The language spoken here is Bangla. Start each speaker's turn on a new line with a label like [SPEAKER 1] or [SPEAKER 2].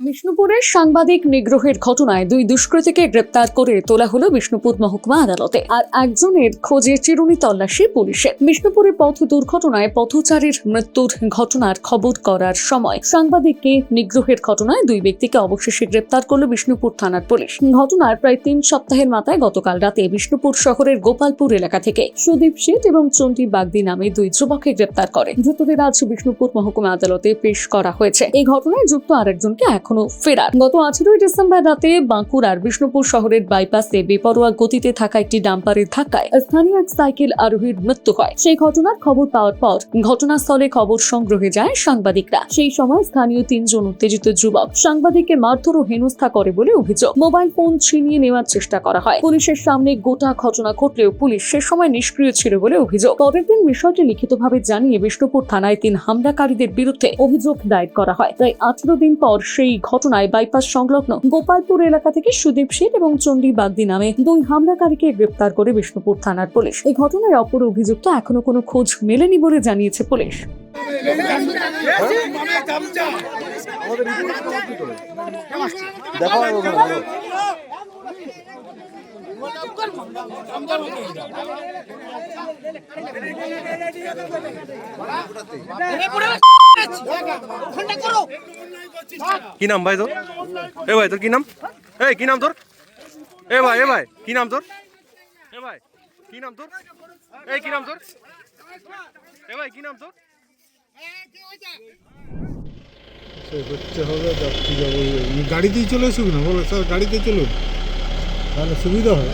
[SPEAKER 1] বিষ্ণুপুরের সাংবাদিক নিগ্রহের ঘটনায় দুই দুষ্কৃতীকে গ্রেপ্তার করে তোলা হলো বিষ্ণুপুর মহকুমা আদালতে। আর একজনের খোঁজে চিরুনি তল্লাশি পুলিশের। বিষ্ণুপুরে পথ দুর্ঘটনায় পথচারীর মৃত্যুর ঘটনার খবর করার সময় সাংবাদিককে নিগ্রহের ঘটনায় দুই ব্যক্তিকে অবশেষে গ্রেপ্তার করল বিষ্ণুপুর থানার পুলিশ। ঘটনার প্রায় 3 সপ্তাহের মাথায় গতকাল রাতে বিষ্ণুপুর শহরের গোপালপুর এলাকা থেকে সুদীপ শেঠ এবং চণ্ডী বাগদি নামে দুই যুবককে গ্রেপ্তার করে ধৃতদের আজ বিষ্ণুপুর মহকুমা আদালতে পেশ করা হয়েছে। এই ঘটনায় যুক্ত আরেকজনকে এখনো ফেরার। গত 18 ডিসেম্বর রাতে বাঁকুড়ার বিষ্ণুপুর শহরের বাইপাসে বেপরোয়া গতিতে থাকা একটি ডাম্পারের ধাক্কায় স্থানীয় এক সাইকেল আরোহীর মৃত্যু হয়। সেই ঘটনার খবর পাওয়ার পর ঘটনাস্থলে খবর সংগ্রহে যায় সাংবাদিকরা। সেই সময় স্থানীয় 3 জন উত্তেজিত যুবক সাংবাদিককে মারধর ও হেনস্থা করে বলে অভিযোগ। মোবাইল ফোন ছিনিয়ে নেওয়ার চেষ্টা করা হয়। পুলিশের সামনে গোটা ঘটনা ঘটলেও পুলিশ সে সময় নিষ্ক্রিয় ছিল বলে অভিযোগ। পরের দিন বিষয়টি লিখিতভাবে জানিয়ে বিষ্ণুপুর থানায় 3 হামলাকারীদের বিরুদ্ধে অভিযোগ দায়ের করা হয়। প্রায় 18 দিন পর সেই ঘটনায় বাইপাস সংলগ্ন গোপালপুর এলাকা থেকে সুদীপ শেঠ এবং চণ্ডী বাগদি নামে 2 হামলাকারীকে গ্রেপ্তার করে বিষ্ণুপুর থানার পুলিশ। এই ঘটনায় অপর অভিযুক্ত এখনো কোনো খোঁজ মেলেনি বলে জানিয়েছে পুলিশ।
[SPEAKER 2] কি নাম ভাই তোর? এ ভাই তোর কি নাম? এই কি নাম তোর? এ ভাই কি নাম তোর? এ ভাই কি নাম তোর? এই কি নাম তোর? এ ভাই কি নাম তোর?
[SPEAKER 3] হচ্ছে হবে যাত্রী যাবো গাড়িতেই চলে আসুক না, বলো স্যার গাড়িতে চলুন, তাহলে সুবিধা হয়।